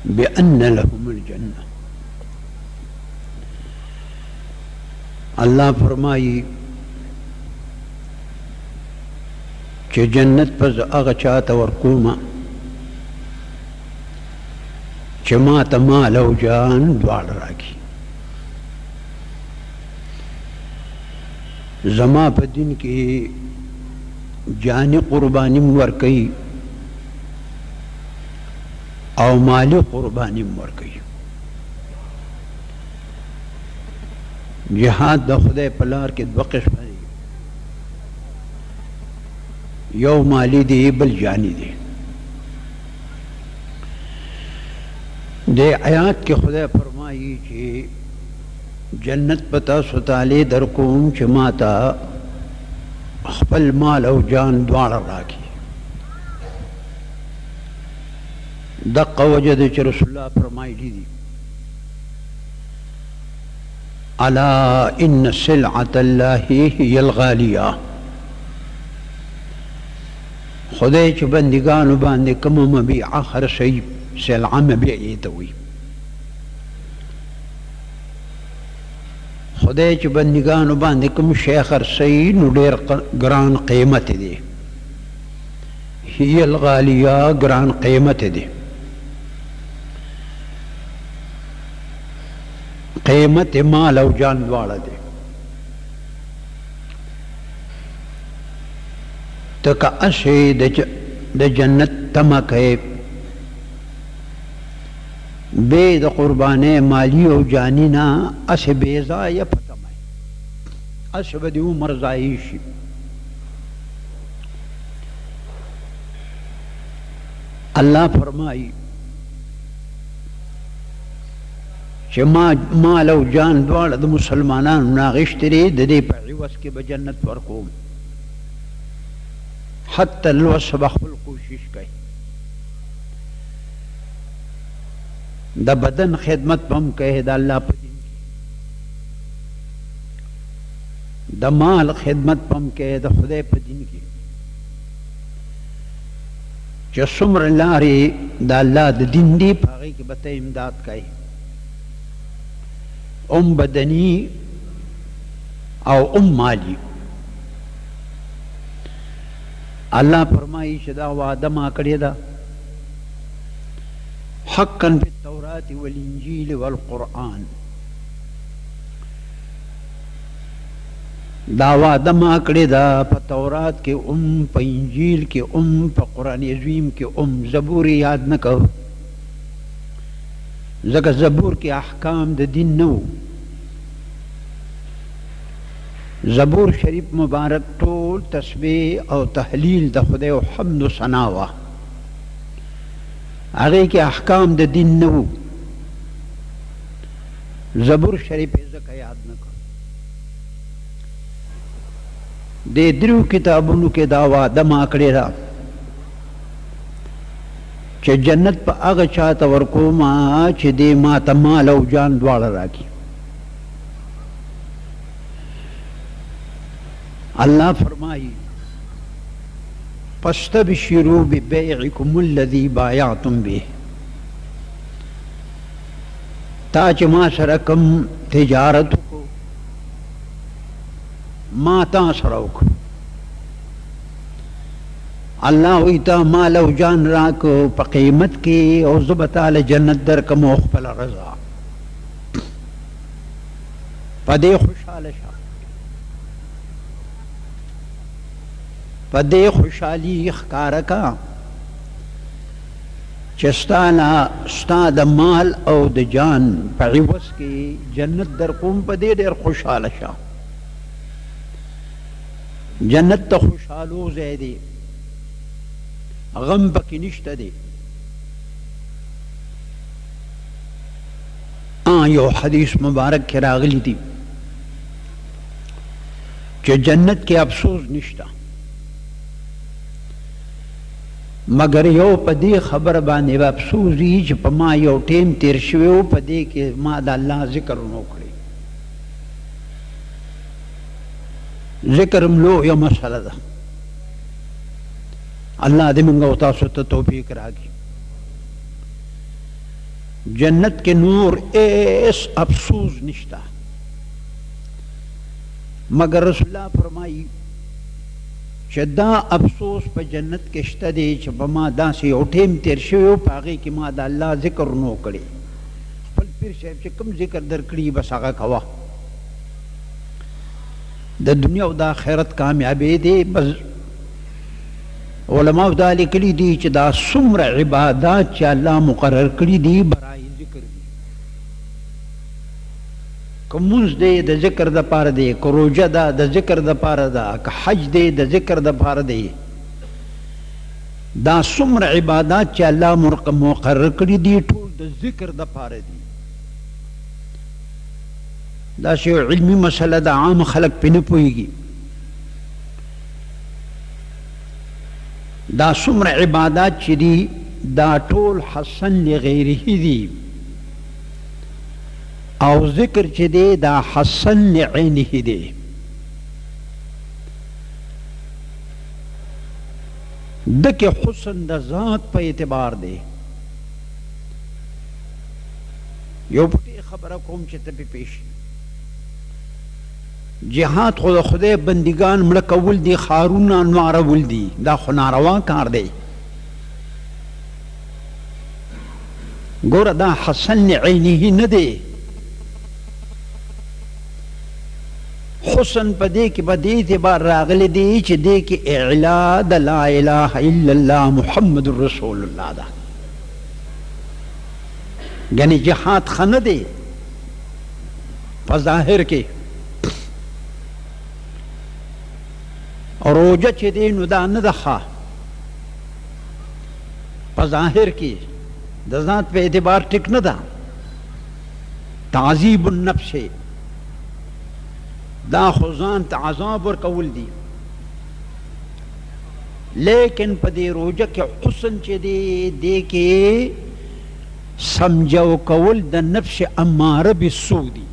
بأن لهم الجنة. اللہ فرمائی کہ جنت پز اغا چاہتا ورکوما کہ ما تمال او جان دوار راکی. زما پا دن کی جانی قربانی ورکی او مالی قربانی ورکی. جہاد دا خدای پلار کے دو قسم دی، یو مالی دی بل جانی دی. دے آیات کے خدای فرمائی کہ جنت پتا ستالے درکوم چھ ماتا خپل مال او جان دوار راکی. دقا وجد چھ رسول اللہ فرمائی دی الا ان سلعة اللہ ہی الغالیہ. خدای چھ بندگانو باندے کم مبیع خرسی سلعہ مبیعی توی. خدای چھ بندگانو باندے کم شیخ خرسی نو دیر گران قیمت دے. ہی الغالیہ گران قیمت دے. قیمت مال او جان دوارا دے. تکا اسے دا جنت تمکے بے دا قربانے مالی او جانینا اسے بیزا یا پتمائے اسے بدی عمر زائیشی. اللہ فرمائی کہ مال او جان دوار دا مسلمانان ناغشتری دا دے پا عوض کے بجنت ورکوم. حتی الوس بخل کوشش کئی دا بدن خدمت پم کہے دا اللہ پا دین کی، دا مال خدمت پم کہے دا خدای پا دین کی. جو سمر لاری دا اللہ دا دین دی پاگئی کی بتا امداد کئی، بدنی او مالی. اللہ فرمائی شدا وعدہ ما کڑی دا حقا فی التورات والانجیل والقرآن. دا وعدہ ما کڑی دا پا تورات کے پا انجیل کے پا قرآن عظیم کے زبوری یاد نہ کرو زکا زبور کے احکام دا دین نو. زبور شریف مبارک طول تسبیح او تحلیل دا خدای و حمد و ثناوہ آگے کے احکام دا دین نو. زبور شریف زکا یاد نکو دے درو کتابونو کے دعویٰ دما کرے را چھ جنت پا اغا چاہتا ورکوما چھ دے ماتا مال او جان دوارا راکی. اللہ فرمائی فاستبشروا ببیعکم الذی بایعتم بہ. تاچ ما سرکم تجارت کو ما تا سروک اللہ ویتا مال او جان راکو پا قیمت کی او زبطال جنت در کم اخفل رضا پا دے خوشحال شا پا دے خوشحالی اخکارکا چستانا ستا دا مال او دا جان پا عوض کی جنت در قوم پا دے دیر خوشحال شا. جنت تا خوشحالو زیدے غم پکی نشتا دے. یو حدیث مبارک کی راغلی دی کہ جنت کے افسوس نشتا مگر یو پدی خبر بانے افسوسی چھ پا ما یو ٹیم تیر شویو پدی کہ ما دا اللہ ذکر نوکڑی. ذکر ملو یو مسئلہ دا اللہ دے منگا اتاسو تا توفیق راگی. जन्नत के नूर एस अफसोस निश्ता मगर रसूलुल्लाह फरमाई दा अफसोस पर जन्नत के शता दे मा दासी उठेम तेर शो पागे कि मा दा अल्लाह जिक्र नो करे फल पीर साहब से कम जिक्र दर कड़ी बस आगा खवा द दुनिया उदा खैरत कामयाबी दे बस उलमा उदा लिखली दी च दा सुमर इबादत च अल्लाह मुकर्रर करी दी बराई जिक्र दी कमुंस दे द जिक्र द पार दे को रोजा दा द जिक्र द पार दा क हज दे द जिक्र द पार दे दा सुमर इबादत च अल्लाह मुकर्रर करी दी ठोल द जिक्र द पार दी दा से इल्मी मसला दा आम खलक पे न पोएगी दा सुमर इबादत च दी दा ठोल हसन लिगैरिही दी और जिक्र च दे दा हसन लिअैनिही दे दके हुसन दा ज़ात पे एतबार दे यो पुटी खबर कोम च तबी पेश जिहाद खुद खुदे बंदिगान मड़कवुल दी खारून अनवारवुल दी दा खुनारवा कार दे गोर दा हसन लिअैनिही न दे हुसन पदे के बदे एतबार रागले दे च दे के इला द ला इलाहा इल्लल्लाह मुहम्मदुर रसूलुल्लाह दा यानी जिहाद खन दे ज़ाहिर के और रोजा च दे नुदा न दखा ज़ाहिर की दजात पे एतबार टिक न दा ताज़ीबुन नफ्स दा खुजान ताज़ाब और कवुल दी लेकिन पदे रोजा के हुसन च दे के समझो कवुल द नफ्स अम्मार बिस्सूदी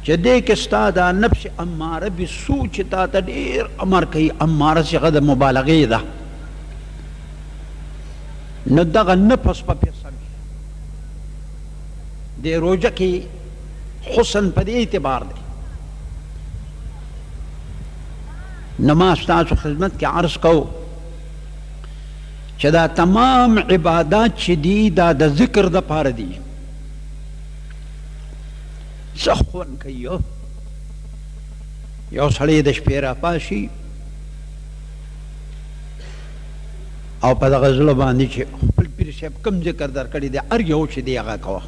चदे के स्तादा नफ्स अम्मार बिस्सू चिता तदेर अमर कही अम्मार से गद मुबालगे दा न दगा नफस पे समझ दे रोजा की हुसन पदे एतबार दे नमाज तासु खिदमत के अर्ज कहो चदा तमाम इबादत शदीदा द जिक्र द पार दी सखवन कहियो यो सड़े द शपेरा पाशी और पद गजल बांधी छे पीर साहब कम जिक्र दर कड़ी दे अर यो छे दे आगा कवा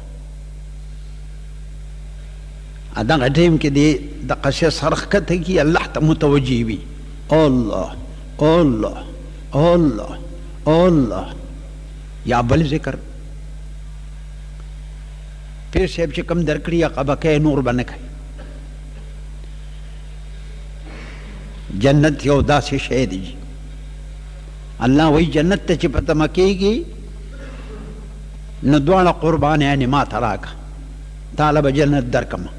अदा गठेम के दे द कशे सरखत है कि अल्लाह त मुतवज्जी भी अल्लाह अल्लाह अल्लाह अल्लाह या बल जिक्र फिर सेब से कम दरकड़ी अकबा के नूर बन गए जन्नत यो दासी शे दी अल्लाह वही जन्नत ते चिपत मकेगी न द्वाड़ा कुर्बान यानी मा तराका तालब जन्नत दरकमा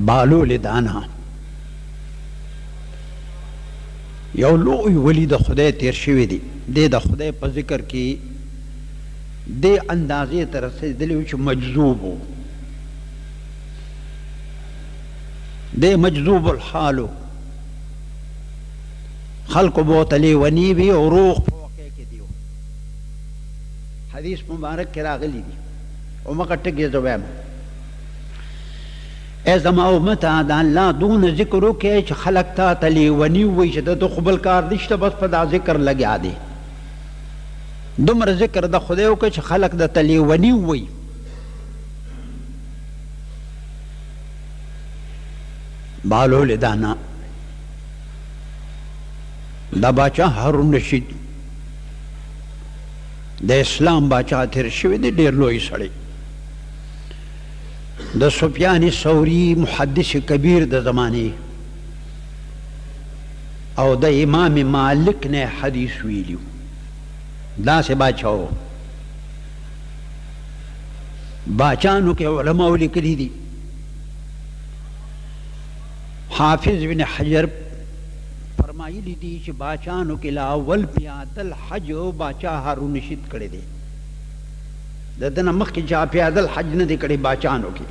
बालो लिदाना यो लोई वली द खुदे तेर शिवी दी दे द खुदे पर जिक्र की दे अंदाजे तरह से दिल विच मजजूब हो दे मजजूब हालो खल्क बहुत अली वनी भी और रूख फोके के दियो हदीस मुबारक के रागली दी और मकट के जवाब ऐज़मा उम्मता अल्लाह दून जिक्र के खलकता तली वनी हुई शद तो खुबल कार दिश्त बस पदा जिक्र लगे दे दुमर जिक्र द खुदे के खलक द तली वनी हुई बालो लिदाना द बाचा हारून रशीद द इस्लाम बाचा थे शिव दे डेर लोई सड़े द सुफियान सौरी मुहद्दिस कबीर द जमाने और द इमाम मालिक ने हदीस वीलियो दा से बाचाओ बाचानु के उलमा लिखी दी हाफिज बिन हजर فرمایلی دي چې باچانو کې لا اول پیادل حج باچا هارون رشید کړی دی د دنه مخکې چا پیادل حج نه دی کړی باچانو کې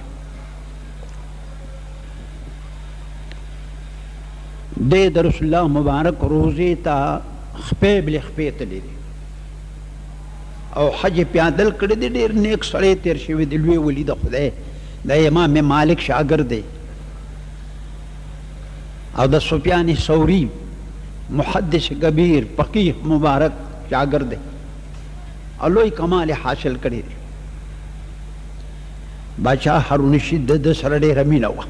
د رسول الله مبارک روزې ته خپې بلې خپې تللی دی او حج پیادل کړی دی ډېر نیک سړی تېر شوی دی لوی ولي د خدای د امام مالک شاګرد دی او د سفیان ثوری محدث کبیر فقیه مبارک شاګرد دی او لوی کمال حاصل کړی دی باچا هارون رشید د سره ډېره مینه وه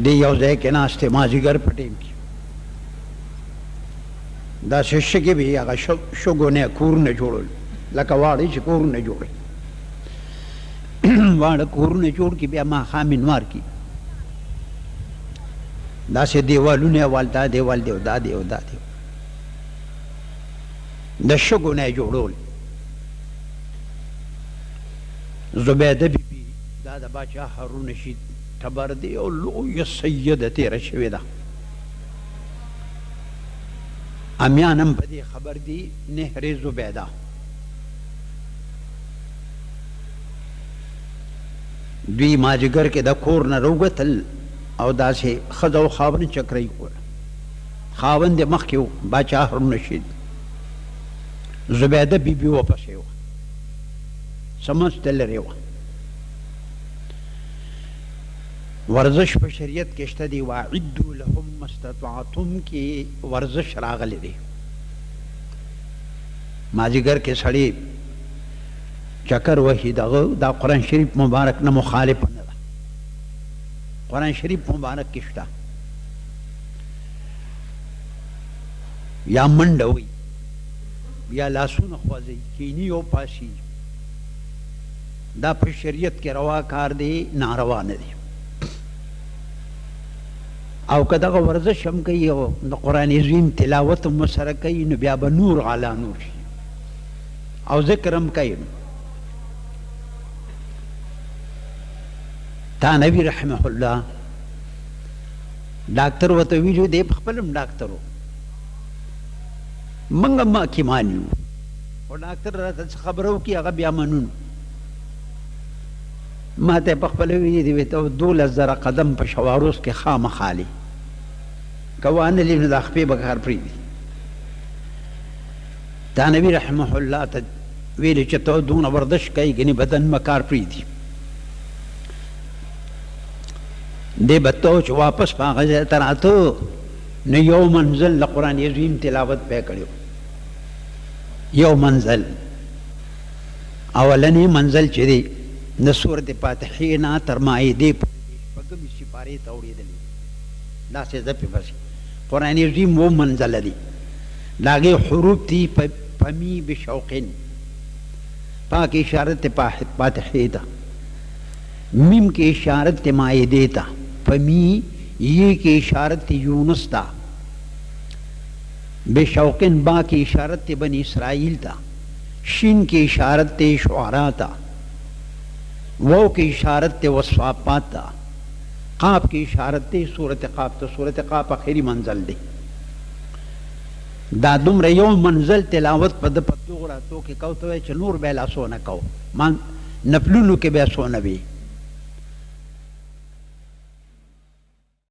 دی یو ځای کې ناستې مازدیګر په ټیم کې داسې شګې به یې هغه شګو نه کورونه جوړول لکه واړه چې کورونه جوړوي واړه کورونه جوړ کړي بیا ماښام انوار کړي داسې دیوالونه یې وال دا دیوال دی او دا دی او دا دی د شګو نه یې جوړول زبیده بیبي دا د باچا هارون رشید ټبر دی او لویه سیده تېره شوې ده امیان هم په دې خبر دي نهر زبیده دوی مازدیګر کې د کور نه راووتل او داسې ښځه او خاوند چکرۍ کوله خاوند یې مخکې و باچا هارون رشید زبیده بیبي ورپسې وه سمڅ ته لرې وه ورزش په شریعت کې شته دی واعدو لهم ما استطعتم کې ورزش راغلی دی مازدیګر کې سړی چکر وهي دغه دا قرآن شریف مبارک نه مخالفه نه ده قرآن شریف مبارک کې شته یا منډه وي یا لاسونه خوځوي کینی او پاسي دا په شریعت کې روا کار دی ناروا نه دی او که دغه ورزش هم کوي او د قرآن عظیم تلاوت هم ورسره کوي نو بیا به نور علی نور شي او ذکر هم کوي تانوي رحمه الله ډاکټر ورته ویلي دی په خپل هم ډاکټر و موږ هم حکیمان یو خو ډاکټر راته څه خبره وکړي هغه بیا منون ما ته په خپله ویلي دي ورته 12,000 قدم په شواروس کې خامخا لي که وانه لي نو دا خپې به کار پرېږدي تانوي رحمه الله ته ویلي چې ته دونه ورزش کوي ګنې بدن به کار پرېږدي دی به ته چې واپس په هغه ځای ته راته نو یو منزل د قرآن عظیم تلاوت پې کړی یو منزل اولنی منزل چې دی د سورت فاتحې نه تر مائدې پورې شپږمې سپارې ته اورېدلې داسې ځپې پسې قرآن عظیم و منزله دی د هغې حروف دي پمی بشوقین پا کې اشارت فاتحې ته میم کې اشارت مائدې ته پمی یہ کې اشارت یونس ته بشوقین با کې اشارت بنی اسرائیل ته شین کې اشارت شعراء ته वो की इशारत वस्वापात था काप की इशारत सूरत काप तो सूरत काप आखिरी मंजिल दी दादुम रयो मंजिल तिलावत पद पत्तू रातों के कहो तो चनूर बेला सो न कहो मान नफलुनु के बे सो न भी